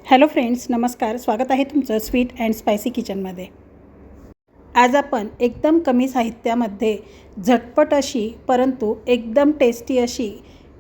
Hello friends, नमस्कार. स्वागत आहे तुमचं स्वीट अँड स्पायसी किचनमध्ये. आज आपण एकदम कमी साहित्यामध्ये झटपट अशी परंतु एकदम टेस्टी अशी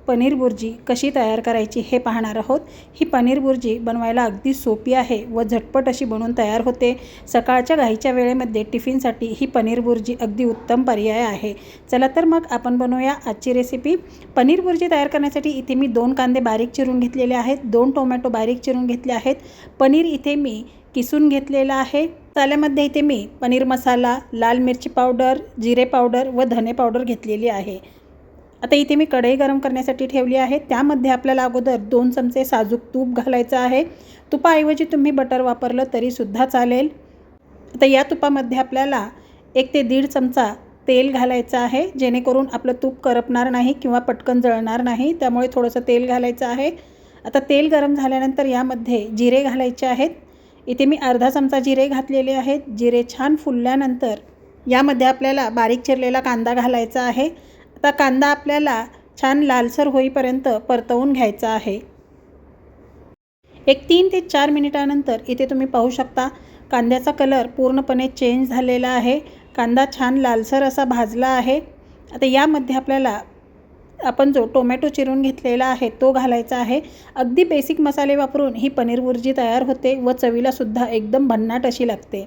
पनीर बुर्जी कशी तयार करायची हे पाहणार आहोत. ही पनीर बुर्जी बनवायला अगदी सोपी आहे व झटपट अशी बनवून तयार होते. सकाळच्या घाईच्या वेळेमध्ये टिफिनसाठी ही पनीर बुर्जी अगदी उत्तम पर्याय आहे. चला तर मग आपण बनवूया आजची रेसिपी. पनीर बुर्जी तयार करण्यासाठी इथे मी 2 कांदे बारीक चिरून घेतलेले आहेत, 2 टोमॅटो बारीक चिरून घेतले आहेत. पनीर इथे मी किसून घेतलेला आहे. मसाल्यामध्ये इथे मी पनीर मसाला, लाल मिरची पावडर, जिरे पावडर व धने पावडर घेतलेली आहे. आता इथे मी कढई गरम करण्यासाठी ठेवली आहे. त्यामध्ये आपल्याला अगोदर 2 चमचे साजूक तूप घालायचं आहे. तुपाऐवजी तुम्ही बटर वापरलं तरीसुद्धा चालेल. आता या तुपामध्ये आपल्याला 1 ते 1.5 चमचा तेल घालायचं आहे, जेणेकरून आपलं तूप करपणार नाही किंवा पटकन जळणार नाही. त्यामुळे थोडंसं तेल घालायचं आहे. आता तेल गरम झाल्यानंतर यामध्ये जिरे घालायचे आहेत. इथे मी अर्धा चमचा जिरे घातलेले आहेत. जिरे छान फुलल्यानंतर यामध्ये आपल्याला बारीक चिरलेला कांदा घालायचा आहे. आता कांदा आपल्याला छान लालसर होईपर्यंत परतवून घ्यायचा आहे. 3 ते 4 मिनिटानंतर इथे तुम्ही पाहू शकता कांद्याचा कलर पूर्णपणे चेंज झालेला आहे. कांदा छान लालसर असा भाजला आहे. आता यामध्ये आपल्याला आपण जो टोमॅटो चिरून घेतलेला आहे तो घालायचा आहे. अगदी बेसिक मसाले वापरून ही पनीर बुर्जी तयार होते व चवीलासुद्धा एकदम भन्नाट अशी लागते.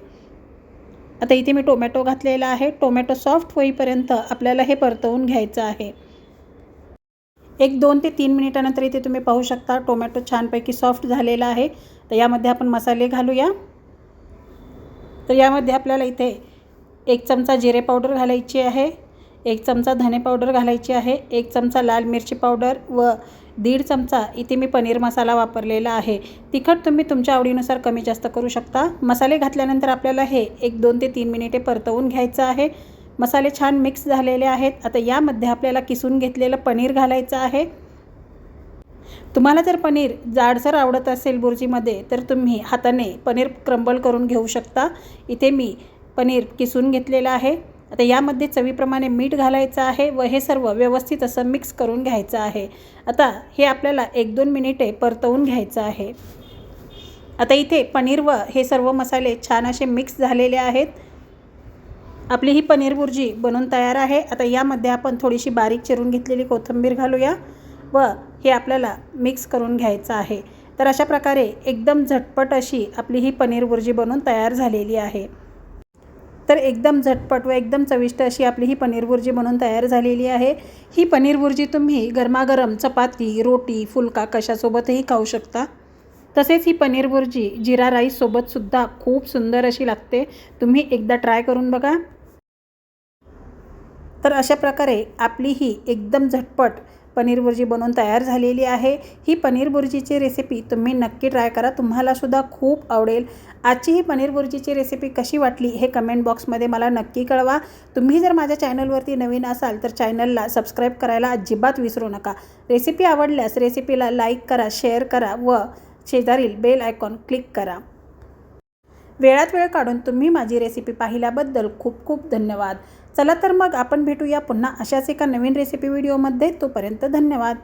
आता इथे मी टोमॅटो घातलेला आहे. टोमॅटो सॉफ्ट होईपर्यंत आपल्याला हे परतवून घ्यायचं आहे. 2 ते 3 मिनिटानंतर इथे तुम्ही पाहू शकता टोमॅटो छानपैकी सॉफ्ट झालेला आहे. तर यामध्ये आपण मसाले घालूया. तर यामध्ये आपल्याला इथे 1 चमचा जिरे पावडर घालायची आहे, 1 चमचा धने पावडर घालायची आहे, 1 चमचा लाल मिरची पावडर व 1.5 चमचा इथे मी पनीर मसाला वापरलेला आहे. तिखट तुम्ही तुमच्या आवडीनुसार कमी जास्त करू शकता. मसाले घातल्यानंतर आपल्याला हे 2 ते 3 मिनिटे परतवून घ्यायचं आहे. मसाले छान मिक्स झालेले आहेत. आता यामध्ये आपल्याला किसून घेतलेलं पनीर घालायचं आहे. तुम्हाला जर पनीर जाडसर आवडत असेल बुर्जीमध्ये तर तुम्ही हाताने पनीर क्रम्बल करून घेऊ शकता. इथे मी पनीर किसून घेतलेलं आहे. आता यामध्ये चवीप्रमाणे मीठ घालायचं आहे व हे सर्व व्यवस्थित असं मिक्स करून घ्यायचं आहे. आता हे आपल्याला 1-2 मिनिटे परतवून घ्यायचं आहे. आता इथे पनीर व हे सर्व मसाले छान असे मिक्स झालेले आहेत. आपली ही पनीर बुर्जी बनवून तयार आहे. आता यामध्ये आपण थोडीशी बारीक चिरून घेतलेली कोथिंबीर घालूया व हे आपल्याला मिक्स करून घ्यायचं आहे. तर अशा प्रकारे एकदम झटपट अशी आपली ही पनीर बुर्जी बनवून तयार झालेली आहे. तर एकदम झटपट व एकदम चविष्ट अशी आपली ही पनीर बुर्जी बनवून तयार झालेली आहे. ही पनीर बुर्जी तुम्ही गरमागरम चपाती, रोटी, फुलका कशासोबतही खाऊ शकता. तसेच ही पनीर बुर्जी जिरा राईससोबतसुद्धा खूप सुंदर अशी लागते. तुम्ही एकदा ट्राय करून बघा. तर अशा प्रकारे आपली ही एकदम झटपट पनीर बुर्जी बनवून तयार झालेली आहे. ही पनीर बुर्जीची रेसिपी तुम्ही नक्की ट्राय करा, तुम्हालासुद्धा खूप आवडेल. आजची ही पनीर बुर्जीची रेसिपी कशी वाटली हे कमेंट बॉक्समध्ये मला नक्की कळवा. तुम्ही जर माझ्या चॅनलवरती नवीन असाल तर चॅनलला सबस्क्राईब करायला अजिबात विसरू नका. रेसिपी आवडल्यास रेसिपीला लाईक करा, शेअर करा व शेजारील बेल आयकॉन क्लिक करा. वेळात वेळ काढून तुम्ही माझी रेसिपी पाहिल्याबद्दल खूप खूप धन्यवाद. चला तर मग आपण भेटूया पुन्हा अशाच एका नवीन रेसिपी व्हिडिओमध्ये. तोपर्यंत धन्यवाद.